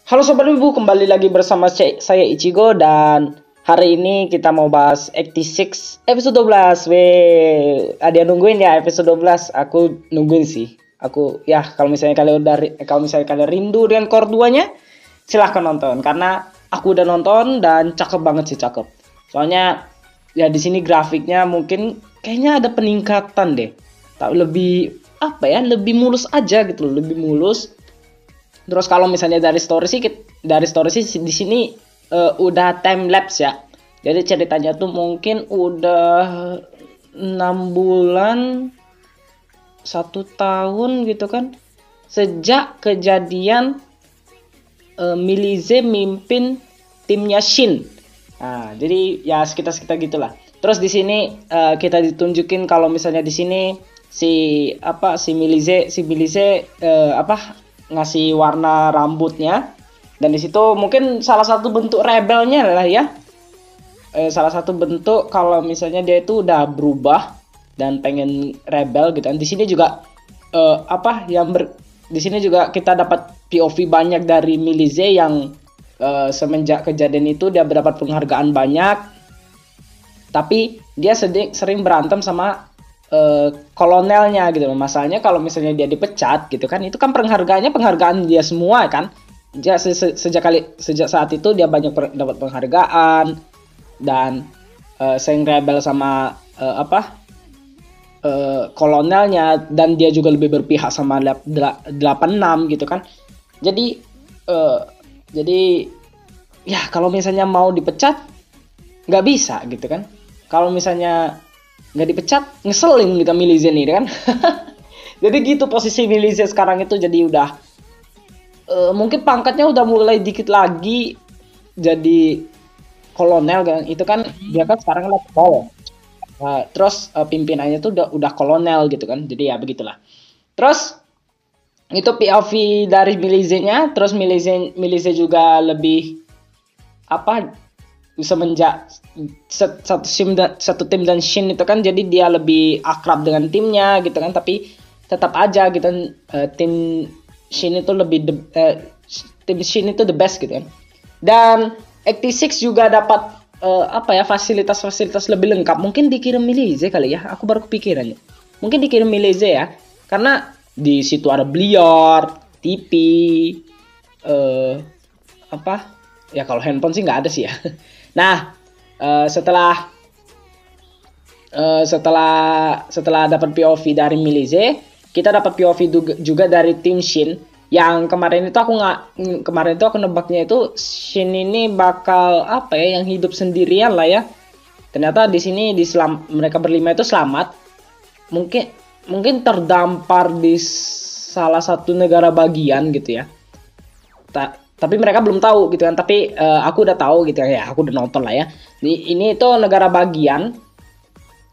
Halo Sobat Wibu, kembali lagi bersama saya Ichigo dan hari ini kita mau bahas 86 episode 12. Ada yang nungguin ya episode 12? Aku nungguin sih. Aku ya kalau misalnya kalian rindu dengan core 2-nya, silahkan nonton karena aku udah nonton dan cakep banget sih, cakep. Soalnya ya di sini grafiknya mungkin kayaknya ada peningkatan deh. Tak lebih apa ya, lebih mulus aja gitu loh, lebih mulus. Terus kalau misalnya dari story sih di sini udah time lapse ya. Jadi ceritanya tuh mungkin udah 6 bulan, 1 tahun gitu kan, sejak kejadian Milize mimpin timnya Shin. Nah, jadi ya sekitar gitulah. Terus di sini kita ditunjukin kalau misalnya di sini si Milize ngasih warna rambutnya, dan di situ mungkin salah satu bentuk rebelnya lah ya, salah satu bentuk kalau misalnya dia itu udah berubah dan pengen rebel gitu kan. Di sini juga di sini juga kita dapat POV banyak dari Milize yang semenjak kejadian itu dia mendapat penghargaan banyak, tapi dia sering berantem sama kolonelnya gitu. Masalahnya kalau misalnya dia dipecat gitu kan, itu kan penghargaan dia semua kan. Sejak saat itu dia banyak dapat penghargaan dan sering rebel sama kolonelnya, dan dia juga lebih berpihak sama 86 gitu kan. Jadi ya kalau misalnya mau dipecat nggak bisa gitu kan. Kalau misalnya nggak dipecat ngeselin gitu Milize nih kan. Jadi gitu posisi Milize sekarang itu, jadi udah mungkin pangkatnya udah mulai dikit lagi jadi kolonel kan. Itu kan dia kan sekarang level terus pimpinannya tuh udah kolonel gitu kan. Jadi ya begitulah. Terus itu POV dari Milize-nya. Terus Milize juga lebih semenjak satu tim dan Shin itu kan, jadi dia lebih akrab dengan timnya gitu kan. Tapi tetap aja gitu kan, tim Shin itu tim Shin itu the best gitu kan. Dan 86 juga dapat fasilitas-fasilitas lebih lengkap. Mungkin dikirim Milize kali ya, aku baru kepikiran ya. Mungkin dikirim Milize ya, karena di situ ada biliar, TV, ya kalau handphone sih nggak ada sih ya. Nah, setelah dapat POV dari Milize, kita dapat POV juga dari tim Shin. Yang kemarin itu aku nebaknya itu Shin ini bakal yang hidup sendirian lah ya. Ternyata di sini mereka berlima itu selamat. Mungkin terdampar di salah satu negara bagian gitu ya. Tapi mereka belum tahu gitu kan. Tapi aku udah tahu gitu ya. Aku udah nonton lah ya. Ini itu negara bagian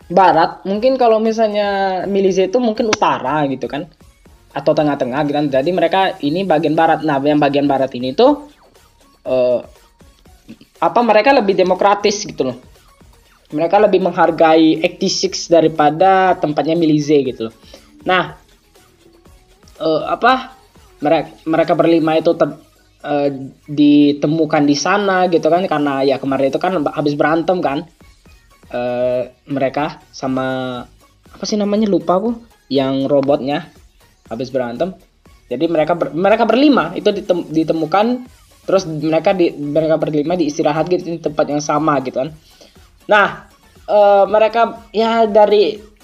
barat. Mungkin kalau misalnya Milize itu mungkin utara gitu kan, atau tengah-tengah gitu kan. Jadi mereka ini bagian barat. Nah, yang bagian barat ini tuh mereka lebih demokratis gitu loh. Mereka lebih menghargai 86 daripada tempatnya Milize gitu loh. Nah, mereka berlima itu ditemukan di sana gitu kan, karena ya kemarin itu kan habis berantem kan, mereka sama apa sih namanya, lupa aku, yang robotnya habis berantem. Jadi mereka berlima itu ditemukan, terus mereka berlima diistirahat gitu di tempat yang sama gitu kan. Nah, mereka ya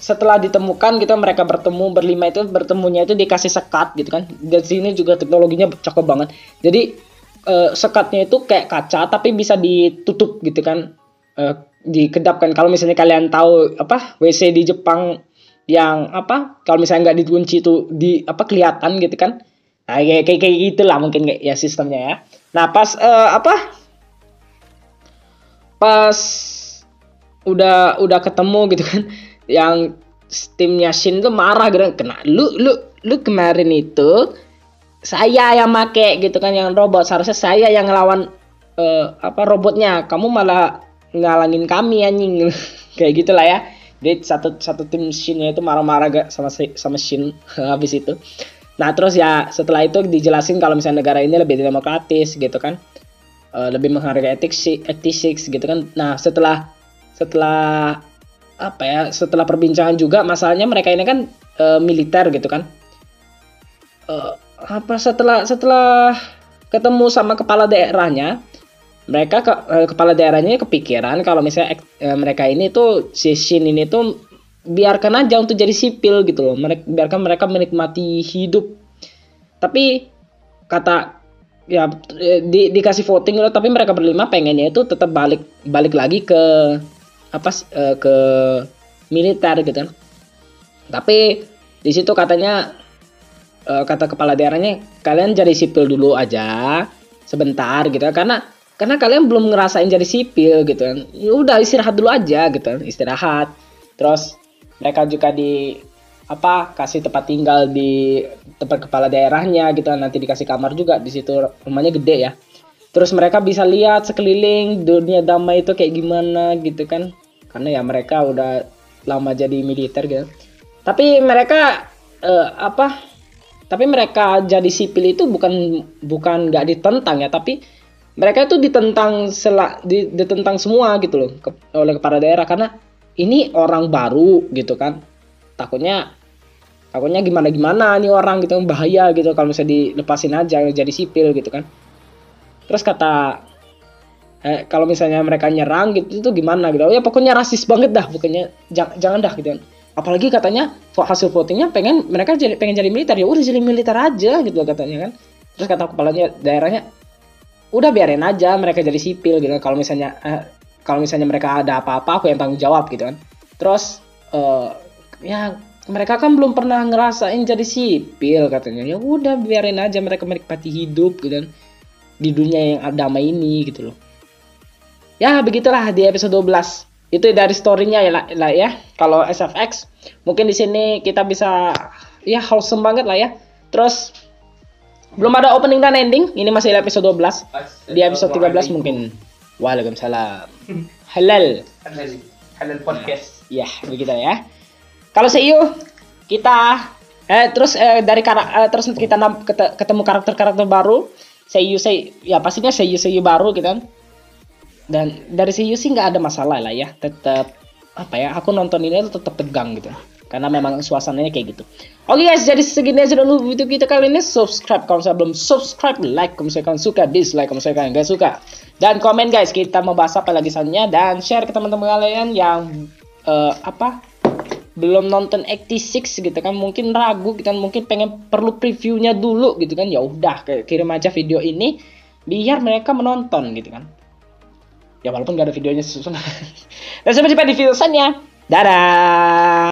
setelah ditemukan gitu, mereka bertemunya itu dikasih sekat gitu kan. Dan sini juga teknologinya cakep banget. Jadi sekatnya itu kayak kaca tapi bisa ditutup gitu kan, dikedapkan. Kalau misalnya kalian tahu WC di Jepang yang kalau misalnya nggak dikunci itu kelihatan gitu kan. Nah, kayak gitulah mungkin kayak ya sistemnya ya. Nah, pas udah ketemu gitu kan, yang timnya Shin tuh marah gitu, kena lu kemarin itu saya yang make gitu kan, yang robot, seharusnya saya yang ngelawan robotnya, kamu malah ngalangin kami anjing. Kayak gitulah ya. Jadi satu tim Shin-nya itu marah-marah gak sama Shin habis itu. Nah terus ya setelah itu dijelasin kalau misalnya negara ini lebih demokratis gitu kan, lebih menghargai ethics gitu kan. Nah setelah apa ya, setelah perbincangan juga, masalahnya mereka ini kan militer gitu kan. Apa setelah ketemu sama kepala daerahnya, mereka kepala daerahnya kepikiran kalau misalnya mereka ini tuh si Shin ini tuh biarkan aja untuk jadi sipil gitu loh. Biarkan mereka menikmati hidup. Tapi kata ya dikasih voting loh, tapi mereka berlima pengennya itu tetap balik lagi ke apa ke militer gitu kan. Tapi di situ katanya kata kepala daerahnya, kalian jadi sipil dulu aja sebentar gitu karena kalian belum ngerasain jadi sipil gitu kan. Ya udah istirahat dulu aja gitu kan, istirahat. Terus mereka juga kasih tempat tinggal di tempat kepala daerahnya gitu kan. Nanti dikasih kamar juga di situ, rumahnya gede ya. Terus mereka bisa lihat sekeliling dunia damai itu kayak gimana gitu kan. Karena ya mereka udah lama jadi militer gitu. Tapi mereka tapi mereka jadi sipil itu bukan nggak ditentang ya, tapi mereka itu ditentang semua gitu loh oleh kepala daerah, karena ini orang baru gitu kan. Takutnya gimana nih orang gitu, bahaya gitu kalau misalnya dilepasin aja jadi sipil gitu kan. Terus kata kalau misalnya mereka nyerang gitu itu gimana gitu. Ya pokoknya rasis banget dah, pokoknya jangan dah gitu kan. Apalagi katanya hasil votingnya mereka pengen jadi militer, ya udah jadi militer aja gitu katanya kan. Terus kata kepalanya daerahnya, udah biarin aja mereka jadi sipil gitu. Kalau misalnya mereka ada apa-apa aku yang tanggung jawab gitu kan. Terus ya mereka kan belum pernah ngerasain jadi sipil katanya. Ya udah biarin aja mereka menikmati hidup gitu kan di dunia yang damai ini gitu loh. Ya begitulah di episode 12. Itu dari story-nya ya. Kalau SFX mungkin di sini kita bisa ya wholesome banget lah ya. Terus belum ada opening dan ending. Ini masih episode 12. Di episode 13 mungkin. Waalaikumsalam. Halal podcast. Ya, begitu ya. Kalau seiyu kita terus terus kita ketemu karakter baru. Seiyu ya pastinya seiyu baru gitu kan. Dan dari seiyu sih nggak ada masalah lah ya. Tetap aku nonton ini tetap tegang gitu. Karena memang suasananya kayak gitu. Oke guys, jadi segini aja dulu video kita kali ini. Subscribe kalau misalnya belum subscribe, like kalau misalnya kalian suka, dislike kalau misalnya kalian nggak suka. Dan komen guys, kita mau bahas apa lagi selanjutnya. Dan share ke teman-teman kalian yang belum nonton 86 gitu kan, mungkin ragu gitu kan, mungkin perlu previewnya dulu gitu kan. Ya udah kirim aja video ini biar mereka menonton gitu kan. Ya walaupun gak ada videonya susun. Dan sampai jumpa di video selanjutnya. Dadah.